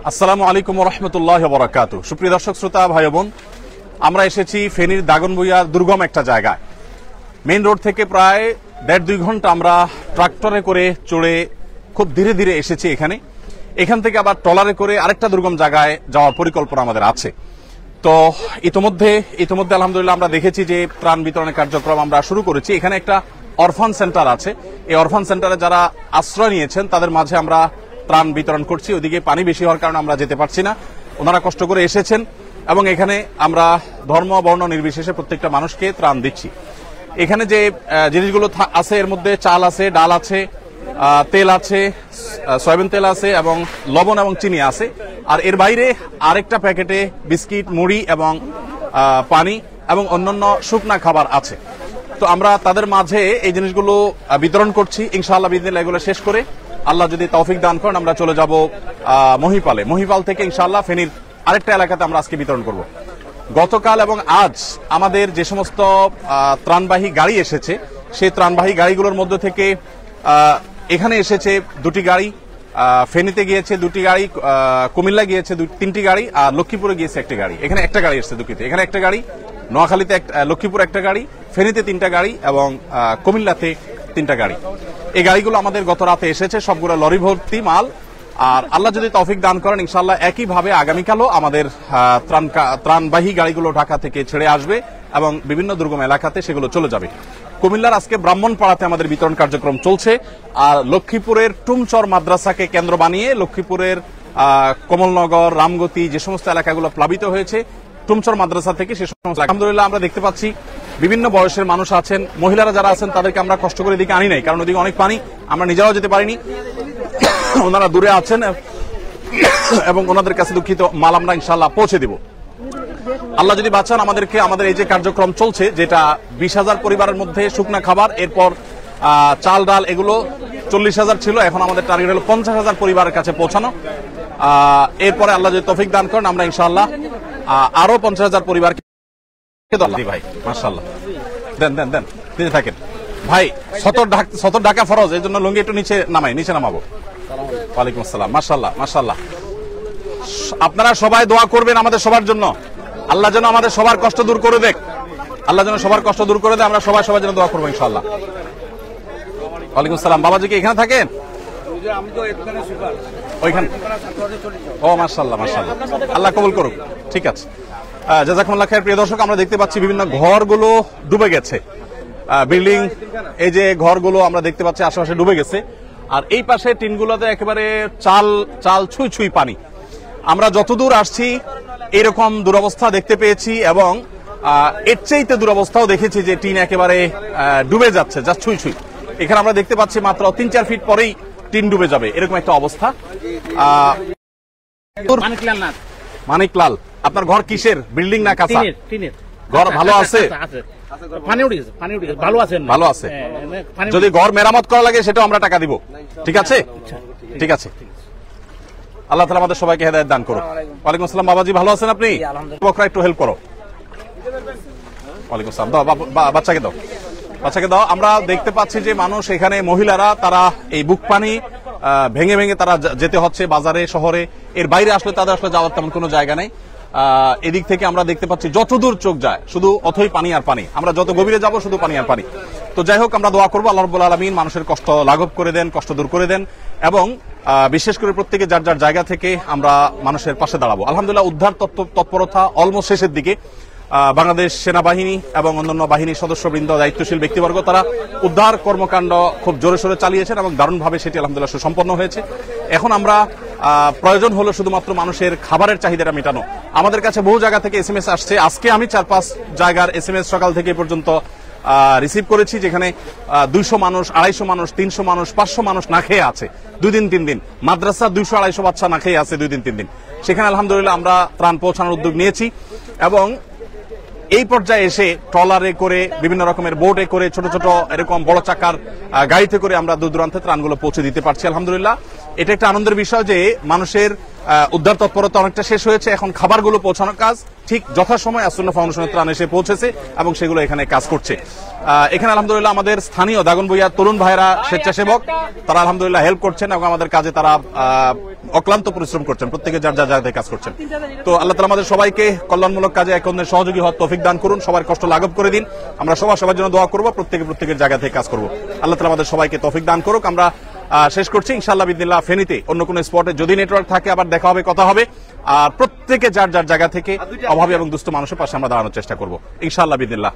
আসসালামু আলাইকুম ওয়া রাহমাতুল্লাহি ওয়া বারাকাতুহু। সুপ্রিয় দর্শক শ্রোতা ভাই বোন, আমরা এসেছি ফেনীর দাগনভূঞার দুর্গম একটা জায়গায়। মেইন রোড থেকে প্রায় 1.5-2 ঘন্টা আমরা ট্রাক্টরে করে চড়ে খুব ধীরে ধীরে এসেছি এখান থেকে আবার ট্রলারে করে আরেকটা দুর্গম জায়গায় যাওয়ার পরিকল্পনা আমাদের আছে। তো ইতোমধ্যে আলহামদুলিল্লাহ আমরা দেখেছি যে ত্রাণ বিতরণের কার্যক্রম আমরা শুরু করেছি। এখানে একটা অরফান সেন্টার আছে। এই অরফান সেন্টারে যারা আশ্রয় নিয়েছেন তাদের মাঝে আমরা ত্রাণ বিতরণ করছি। ওদিকে পানি বেশি হওয়ার কারণে আমরা যেতে পারছি না। ওনারা কষ্ট করে এসেছেন এবং এখানে আমরা ধর্ম বর্ণ নির্বিশেষে প্রত্যেকটা মানুষকে ত্রাণ দিচ্ছি। এখানে যে জিনিসগুলো আছে এর মধ্যে চাল আছে, ডাল আছে, তেল আছে, সয়াবিন তেল আছে এবং লবণ এবং চিনি আছে। আর এর বাইরে আরেকটা প্যাকেটে বিস্কিট, মুড়ি এবং পানি এবং অন্যান্য শুকনা খাবার আছে। তো আমরা তাদের মাঝে এই জিনিসগুলো বিতরণ করছি। ইনশাআল্লাহ বিদিনিল্লাহ এগুলো শেষ করে আল্লাহ যদি তৌফিক দান করেন আমরা চলে যাব মহিপাল থেকে ইনশাআল্লাহ ফেনীর আরেকটা এলাকাতে আমরা আজকে বিতরণ করব। গতকাল এবং আজ আমাদের যে সমস্ত ত্রাণবাহী গাড়ি এসেছে সেই ত্রাণবাহী গাড়িগুলোর মধ্যে থেকে এখানে এসেছে 2টি গাড়ি, ফেনীতে গিয়েছে 2টি গাড়ি, কুমিল্লা গিয়েছে 3টি গাড়ি, আর লক্ষ্মীপুরে গিয়েছে 1টি গাড়ি। এখানে একটা গাড়ি এসেছে দুঃখিত, এখানে একটা গাড়ি, নোয়াখালীতে লক্ষ্মীপুর একটা গাড়ি, ফেনীতে 3টা গাড়ি এবং কুমিল্লাতে 3টা গাড়ি। এই গাড়িগুলো আমাদের গত রাতে এসেছে, সবগুলো লরি ভর্তি মাল। আর আল্লাহ যদি তৌফিক দান করেন ইনশাআল্লাহ একইভাবে আগামীকালও আমাদের ত্রাণবাহী গাড়িগুলো ঢাকা থেকে ছেড়ে আসবে এবং বিভিন্ন দুর্গম এলাকাতে সেগুলো চলে যাবে। কুমিল্লার আজকে ব্রাহ্মণপাড়াতে আমাদের বিতরণ কার্যক্রম চলছে। আর লক্ষ্মীপুরের টুমচর মাদ্রাসাকে কেন্দ্র বানিয়ে লক্ষ্মীপুরের কমলনগর, রামগতি যে সমস্ত এলাকাগুলো প্লাবিত হয়েছে টুমচর মাদ্রাসা থেকে সে সমস্ত আলহামদুলিল্লাহ আমরা দেখতে পাচ্ছি বিভিন্ন বয়সের মানুষ আছেন, মহিলারা যারা আছেন তাদেরকে আমরা কষ্ট করে এদিকে আনি নাই, কারণ ওদিকে অনেক পানি, আমরা নিজেরাও যেতে পারিনি। ওনারা দূরে আছেন এবং ওনাদের কাছে দুঃখিত মাল আমরা ইনশাআল্লাহ পৌঁছে দিব। আল্লাহ যদি বাঁচান আমাদেরকে, আমাদের এই যে কার্যক্রম চলছে যেটা 20,000 পরিবারের মধ্যে শুকনা খাবার, এরপর চাল ডাল এগুলো 40,000 ছিল, এখন আমাদের টার্গেট হলো 50,000 পরিবারের কাছে পৌঁছানো। এরপরে আল্লাহ যদি তৌফিক দান করেন আমরা ইনশাআল্লাহ আরো 50,000 পরিবারকে ভাই মাশাআল্লাহ দেন দিতে থাকেন ভাই। সতর ঢাকা ফরজ, এই জন্য লুঙ্গি একটু নিচে নামাবো। ওয়ালাইকুম আসসালাম। মাশাআল্লাহ আপনারা সবাই দোয়া করবেন আমাদের সবার জন্য। আল্লাহ যেন আমাদের সবার কষ্ট দূর করে দেয়, আমরা সবাই সবার জন্য দোয়া করবো ইনশাআল্লাহ। ওয়ালাইকুম আসসালাম। বাবাজি কি এখানে থাকেন? ওইখানে। ও মাশাআল্লাহ আল্লাহ কবুল করুক। ঠিক আছে, জাযাকুমুল্লাহ খায়ের। প্রিয় দর্শক, আমরা দেখতে পাচ্ছি বিভিন্ন ঘরগুলো ডুবে গেছে, বিল্ডিং, এই যে ঘরগুলো আমরা দেখতে পাচ্ছি আশেপাশে ডুবে গেছে। আর এই পাশে টিনগুলোতে একেবারে চাল ছুঁই পানি। আমরা যতদূর আসছি এরকম দুরবস্থা দেখতে পেয়েছি এবং এর চাইতে দুরবস্থাও দেখেছি যে টিন একেবারে ডুবে যাচ্ছে, যা ছুঁই। এখানে আমরা দেখতে পাচ্ছি মাত্র 3-4 ফিট পরেই টিন ডুবে যাবে, এরকম একটা অবস্থা। মানিকলাল, আপনার ঘর কিসের, বিল্ডিং না কাঁচা? ঘর ভালো আছে? ভালো আছে। যদি ঘর মেরামত করা লাগে সেটাও আমরা টাকা দিব। ঠিক আছে। আল্লাহ তাআলা আমাদের সবাইকে হেদায়েত দান করুন। ওয়ালাইকুম আসসালাম। বাবাজি ভালো আছেন আপনি? বকরা একটু হেল্প করো। ওয়ালাইকুম আসসালাম। দাও বাচ্চাকে দাও। আমরা দেখতে পাচ্ছি যে মানুষ এখানে, মহিলারা তারা এই বুক পানি ভেঙে তারা যেতে হচ্ছে বাজারে, শহরে। এর বাইরে আসলে তাদের আসলে যাওয়ার তেমন কোনো জায়গা নেই। এদিক থেকে আমরা দেখতে পাচ্ছি যতদূর চোখ যায় শুধু অথই পানি আর পানি, আমরা যত গভীরে যাব শুধু পানি আর পানি। তো যাই হোক, আমরা দোয়া করবো আল্লাহ রাব্বুল আলামিন মানুষের কষ্ট লাঘব করে দেন, কষ্ট দূর করে দেন এবং বিশেষ করে প্রত্যেকে যার যার জায়গা থেকে আমরা মানুষের পাশে দাঁড়াবো। আলহামদুলিল্লাহ উদ্ধার তৎপরতা অলমোস্ট শেষের দিকে। বাংলাদেশ সেনাবাহিনী এবং অন্যান্য বাহিনীর সদস্যবৃন্দ, দায়িত্বশীল ব্যক্তিবর্গ তারা উদ্ধার কর্মকাণ্ড খুব জোরে সোরে চালিয়েছেন এবং দারুণভাবে সেটি আলহামদুলিল্লাহ সুসম্পন্ন হয়েছে। এখন আমরা প্রয়োজন হলো শুধুমাত্র মানুষের খাবারের চাহিদাটা মেটানো। আমাদের কাছে বহু জায়গা থেকে SMS আসছে। আজকে আমি 4-5 জায়গার SMS সকাল থেকে পর্যন্ত রিসিভ করেছি, যেখানে 200 মানুষ, 250 মানুষ, 300 মানুষ, 500 মানুষ না খেয়ে আছে 2 দিন 3 দিন। মাদ্রাসা 200-250 বাচ্চা না খেয়ে আছে 2 দিন 3 দিন। সেখানে আলহামদুলিল্লাহ আমরা ত্রাণ পৌঁছানোর উদ্যোগ নিয়েছি এবং এই পর্যায়ে এসে ট্রলারে করে, বিভিন্ন রকমের বোটে করে, ছোট ছোট এরকম বড় চাকার গাড়িতে করে আমরা দূর দূরান্তে ত্রাণগুলো পৌঁছে দিতে পারছি আলহামদুলিল্লাহ। এটা একটা আনন্দের বিষয় যে মানুষের উদ্ধার তৎপরতা অনেকটা শেষ হয়েছে, এখন খাবারগুলো পৌঁছানোর কাজ ঠিক যথাসময়ে আসুন্না ফাউন্ডেশনের ত্রাণ এসে পৌঁছেছে এবং সেগুলো এখানে কাজ করছে। এখানে আলহামদুলিল্লাহ আমাদের স্থানীয় দাগনভূঞার তরুণ ভাইরা স্বেচ্ছাসেবক, তারা আলহামদুলিল্লাহ হেল্প করছেন এবং আমাদের কাজে তারা অক্লান্ত পরিশ্রম করছেন, প্রত্যেকে যার যার জায়গায় কাজ করছেন। তো আল্লাহ তাআলা আমাদের সবাইকে কল্যাণমূলক কাজে এক অন্যের সহযোগী হওয়ার তৌফিক দান করুন, সবার কষ্ট লাঘব করে দিন। আমরা সবার জন্য দোয়া করবো, প্রত্যেকের জায়গা থেকে কাজ করবো। আল্লাহ তাআলা আমাদের সবাইকে তৌফিক দান করুক। আমরা শেষ করছি ইনশাআল্লাহ বিদিনিল্লাহ। ফেনীতে অন্য কোনো স্পটে যদি নেটওয়ার্ক থাকে আবার দেখা হবে, কথা হবে। আর প্রত্যেকে যার যার জায়গা থেকে অভাবী এবং দুস্থ মানুষের পাশে আমরা দাঁড়ানোর চেষ্টা করবো ইনশাআল্লাহ বিদিনিল্লাহ।